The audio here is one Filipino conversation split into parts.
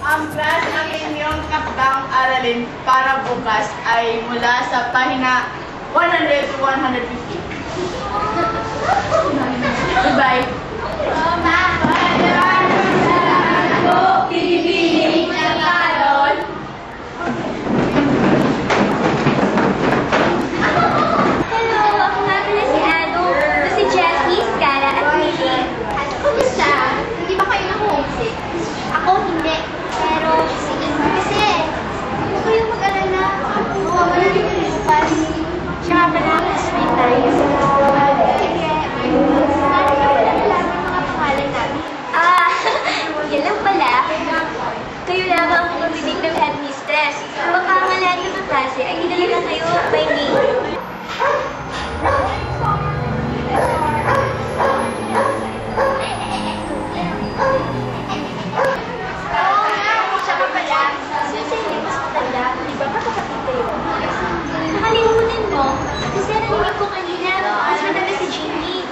Ang plan ng inyong takdang aralin para bukas ay mula sa pahina 100 to 150. Goodbye. Pinipiling na karon. Hello, ako nga pala si Ano. Ito si Jessie, Scala at Mili. Kumusta? Hindi ba kayo na-homesick? Ako hindi. Pero sige kasi. Huwag kayong mag-alala. Mawawala din yung bukas. Siya nga pala, sweet tayo. Sige. Sana ka pala nalaman mga pangalan namin. Yan lang pala. Kayo lamang ang mabinig ng headmistress. Baka ang lahat ng klase ay dinalaga kayo by name. Oo nga, siya ka pala. Since hindi mas matanda, di ba magkakapit kayo? Nakalimutan mo, kasi narinig ko kanina, mas matanda si Jimmy.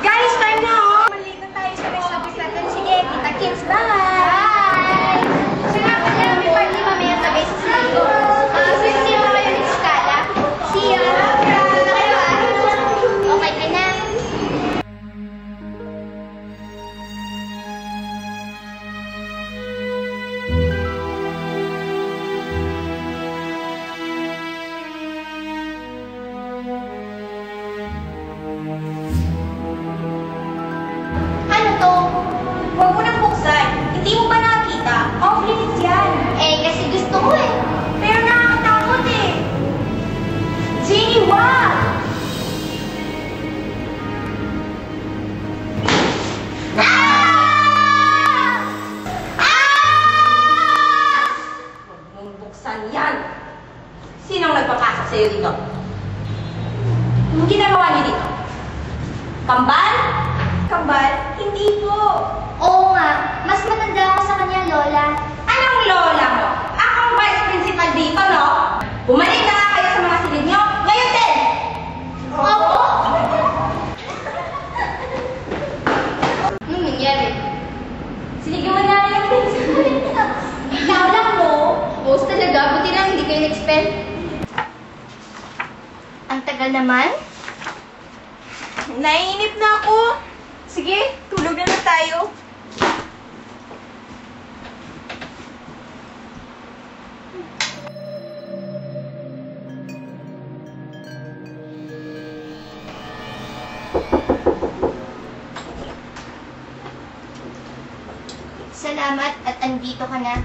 Guys, time na oh! Maligo tayo sa rest of natin. Sige, kita kids, bye! Bye! Siya nga pala, may party mamaya sa base sa Ligo. Susunod mo kayo ng Scala. See you! Doon na kayo ah. Okay ka na. Ano to? Huwag mo nang buksan. Hindi mo ba nakita? Off limits yan. Eh, kasi gusto ko eh. Pero nakakatakot eh. Jenny, wag! Huwag mong buksan yan! Sinong nagpapasok sa'yo dito? Anong ginagawa niyo dito? Kambal? Kambal? Hindi po. Oo nga, mas matanda ako sa kanya, Lola. Anong lola mo? Ako ang vice principal dito, no? Bumalik na nga kayo sa mga silid niyo. Ngayon din! Opo! Anong nangyari? Siligin mo na lang din. Ikaw lang, no? Boss talaga, buti lang hindi kayo na-expel. Ang tagal naman. Naiinip na ako. Sige, tulog na tayo. Salamat at andito ka na.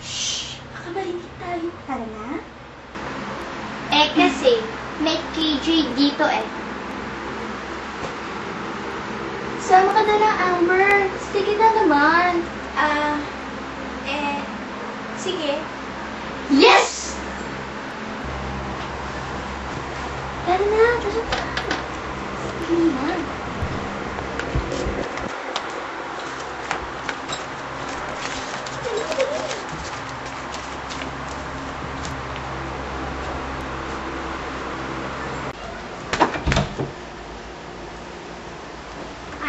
Shh! Baka marinig tayo. Tara na. Eh kasi, may KJ dito eh. Sama ka na lang, Amber. Sige na naman. Sige. Yes! Tara na, tara na. Sige naman.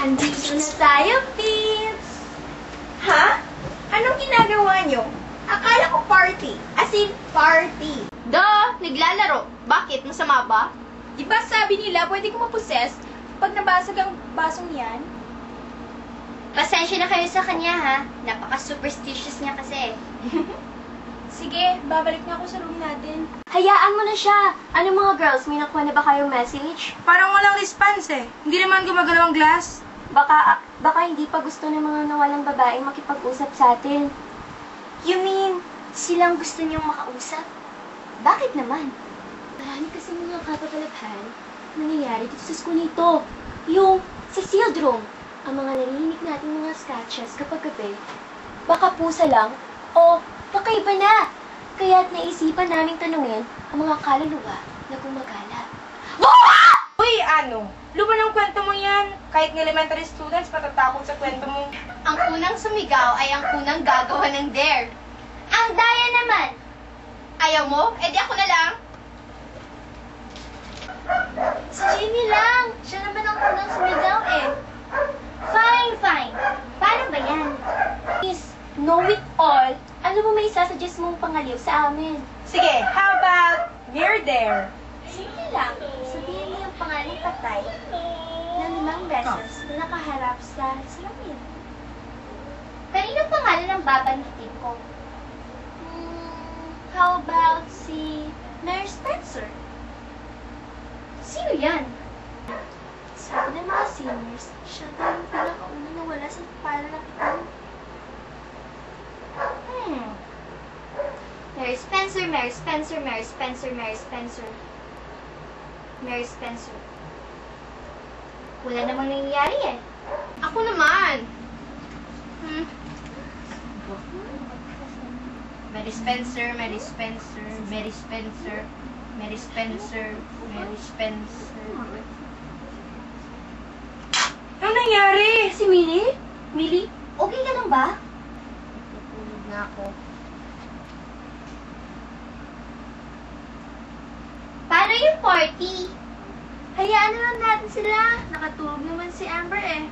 Andito na tayo, Pips! Ha? Anong ginagawa nyo? Akala ko party. As in, party. Naglalaro. Bakit? Masama ba? Di ba sabi nila pwede ko maposes pag nabasag ang basong yan? Pasensya na kayo sa kanya ha. Napaka-superstitious niya kasi. Sige, babalik na ako sa room natin. Hayaan mo na siya. Ano mga girls, may nakuha na ba kayong message? Parang walang response eh. Hindi naman gumagalaw ang glass. Baka hindi pa gusto ng mga nawalang babaeng makipag-usap sa atin. You mean, silang gusto niyong makausap? Bakit naman? Marami kasi mga kapagalabhan nangyayari dito sa school nito. Yung sa sealed room, ang mga narinig nating mga scratches kapag gabi, baka pusa lang o baka iba na. Kaya't naisipan naming tanungin ang mga kaluluwa na gumagala. Uy, ano? Luba ng kwento mo yan. Kahit ng elementary students, matatakot sa kwento mo. Ang unang sumigaw ay ang unang gagawa ng dare. Ang daya naman! Ayaw mo? Eh di ako na lang. Si Jamie lang. Siya naman ang unang sumigaw eh. Fine, fine. Paano ba yan? Miss, know it all. Ano mo may isasuggest mong pangaliw sa amin? Sige, how about near there? Simple lang. Sabihin mo yung pangalang patay na 5 beses na nakaharap sa salamin. Kanino pangalan ang babangitin ko? How about si Mary Spencer? Sino yan? Sabi ng mga seniors, siya daw yung pinakauna na wala sa pala ng ito. Mary Spencer, Mary Spencer, Mary Spencer, Mary Spencer. Mary Spencer. Wala namang nangyayari eh. Ako naman. Mary Spencer, Mary Spencer, Mary Spencer, Mary Spencer, Mary Spencer. Ano nangyari? Si Millie? Millie? Okay ka lang ba? Natulog na ako. Paano yung party? Hayaan na lang natin sila. Nakatulog naman si Amber eh.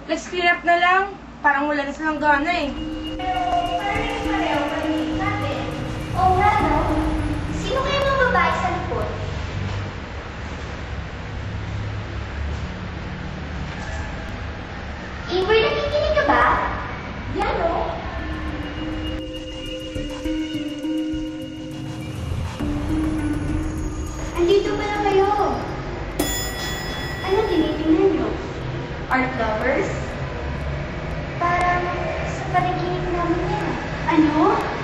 Let's clear up na lang. Parang wala na silang gana eh. Oo nga, no? Sino kayo mga babae sa likod? Amber, nakikinig ka ba? Yan, no? Andito pala kayo. Ano tinitingnan nyo? Art lovers? Parang sa panaginip namin yan. Ano?